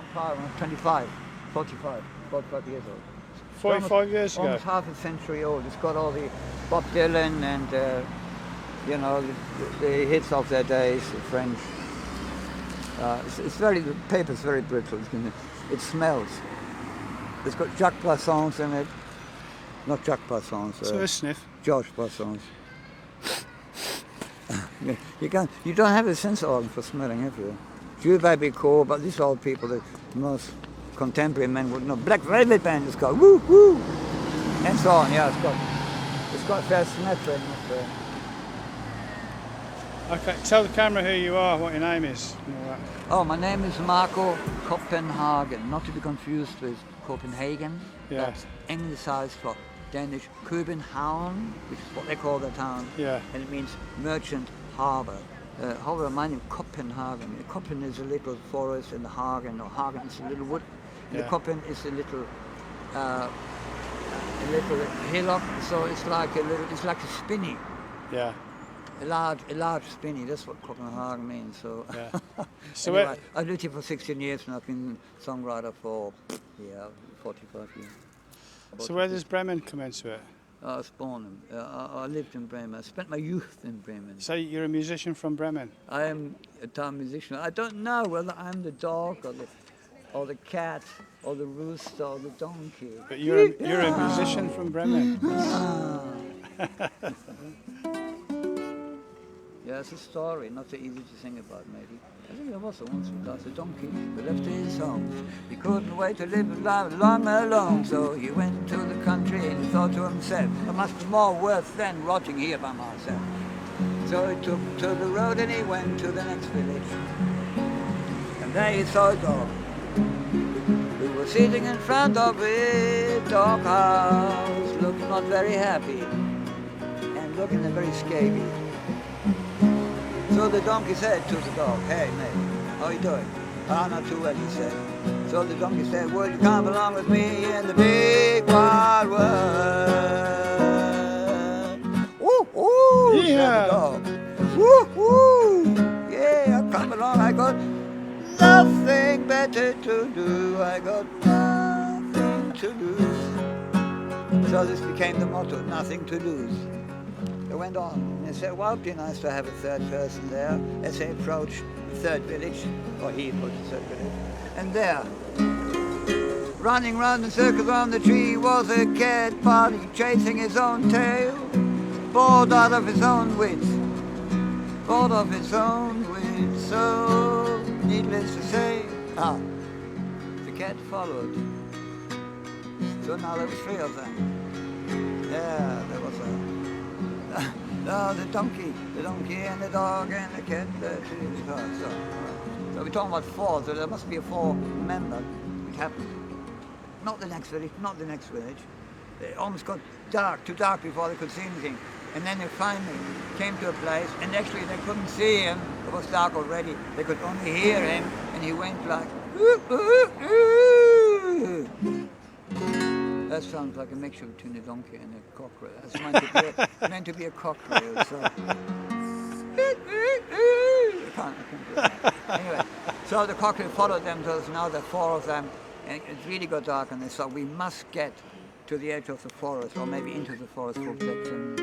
compiled when I was 25, 45 years old. 45 years ago? Almost half a century old. It's got all the Bob Dylan and, you know, the hits of their days, the French. The paper's very brittle. It smells. It's got Jacques Brassens in it. Not Jacques Brassens. So a sniff. Georges Brassens. You don't have a sense organ for smelling, have you? You may be cool, but these old people, the most contemporary men would know. Black Velvet Band is called woo woo, and so on. Yeah, it's got fair Sinatra in it. Okay, tell the camera who you are, what your name is. And all that. Oh, my name is Marco Koppenhagen, not to be confused with Copenhagen. Yeah. That's anglicized for Danish København, which is what they call the town. Yeah. And it means merchant harbour. However, my name is Koppenhagen. Koppen is a little forest, and the Hagen, or Hagen is a little wood. And Yeah. the Koppen is a little hillock. So it's like a spinney. Yeah. A large spinney. That's what Copenhagen means. So. Yeah. So anyway, I've lived here for 16 years, and I've been songwriter for 45 years. So where does Bremen come into it? I was born. I lived in Bremen. I spent my youth in Bremen. So you're a musician from Bremen? I am a town musician. I don't know whether I'm the dog or the cat or the rooster or the donkey. But you're a musician from Bremen. Yeah, it's a story, not so easy to sing about, maybe. I think there was once a donkey who left his home. He couldn't wait to live his life long alone, so he went to the country and he thought to himself, there must be more worth than rotting here by myself. So he took to the road and he went to the next village. And there he saw a dog who was sitting in front of a dog house, looking not very happy and looking very scaly. So the donkey said to the dog, hey mate, how are you doing? Ah, not too well, he said. So the donkey said, well, you come along with me in the big wide world. Woo, woo, yeah. said the dog. Woo, woo, yeah, I come along, I got nothing better to do. I got nothing to lose. So this became the motto, nothing to lose. They went on, and they said, well, it'd be nice to have a third person there as they approached the third village, or he approached the third village. And there, running round in circles around the tree, was a cat party chasing his own tail, bored out of his own wits, so needless to say, the cat followed. So now there were three of them. Yeah, there was the donkey and the dog and the cat. So we're talking about four, so there must be a four-member, which happened. Not the next village. It almost got too dark before they could see anything. And then they finally came to a place, and actually they couldn't see him. It was dark already. They could only hear him, and he went like, ooh, ooh, ooh. That sounds like a mixture between a donkey and a cockerel. That's meant to be a cockerel. So. I can't do that. Anyway, so the cockerel followed them. So now there are four of them, and it really got dark. And they thought we must get to the edge of the forest, or maybe into the forest for protection.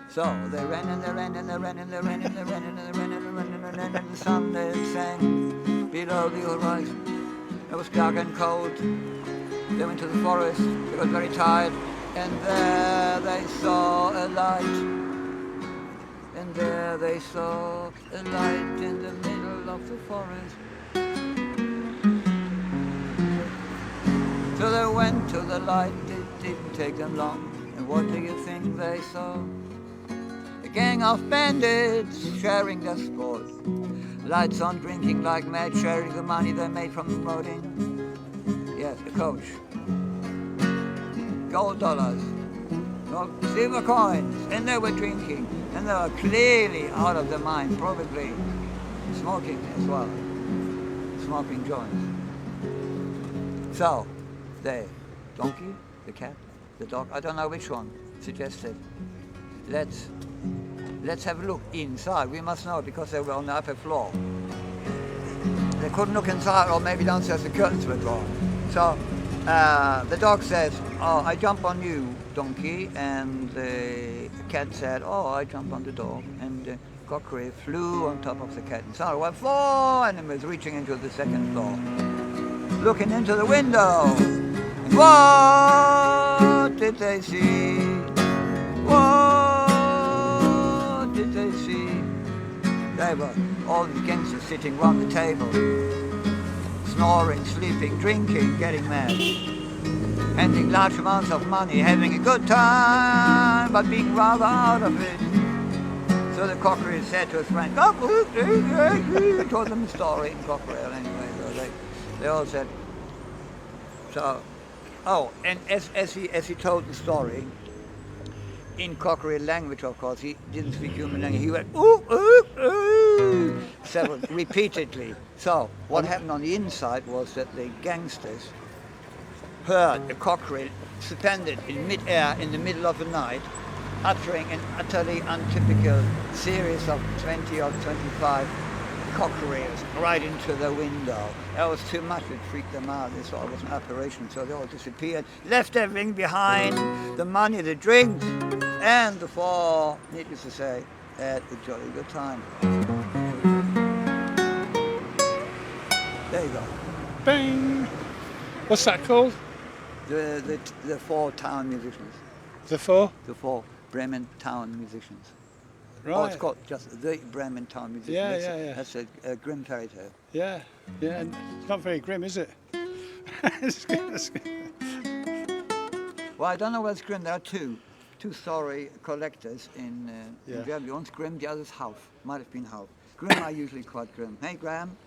So they ran and they ran and they ran and they ran and they ran and they ran and they ran and they ran, and the sun sank below the horizon. It was dark and cold. They went to the forest, they got very tired, and there they saw a light. And there they saw a light in the middle of the forest. So they went to the light, it didn't take them long. And what do you think they saw? A gang of bandits sharing their sport. Lights on, drinking like mad, sharing the money they made from promoting. Yes, the coach. Gold dollars, silver coins, and they were drinking, and they were clearly out of their mind, probably smoking as well, smoking joints. So, the donkey, the cat, the dog, I don't know which one, suggested, let's have a look inside. We must know because they were on the upper floor. They couldn't look inside, or maybe downstairs the curtains were drawn. So the dog says, "Oh, I jump on you, donkey," and the cat said, "Oh, I jump on the dog," and the cockerel flew on top of the cat. And so there were 4 animals reaching into the second floor, looking into the window. And what did they see? What did they see? They were all the gangsters sitting round the table, snoring, sleeping, drinking, getting mad, spending large amounts of money, having a good time, but being rather out of it. So the cockerel said to his friend, he told them the story in cockerel anyway. So they all said, so, oh, and as he told the story, in cockerel language, of course, he didn't speak human language. He went ooh, ooh, ooh, several repeatedly. So what happened on the inside was that the gangsters heard a cockerel suspended in mid-air in the middle of the night, uttering an utterly untypical series of 20 or 25 cockerels right into the window. That was too much. It freaked them out. They thought it was an apparition, so they all disappeared, left everything behind, the money, the drinks, and the 4, needless to say, had a jolly good time. There you go. Bang! What's that called? The 4 town musicians. The 4? The 4 Bremen town musicians. Right. Oh, it's called just the Bremen town musicians. Yeah. That's a grim fairy tale. Yeah. And it's not very grim, is it? It's good. Well, I don't know whether it's grim. There are two story collectors in Yeah. Germany. One's grim, the other's Hauf. Might have been Hauf. Grim are usually quite grim. Hey, Graham.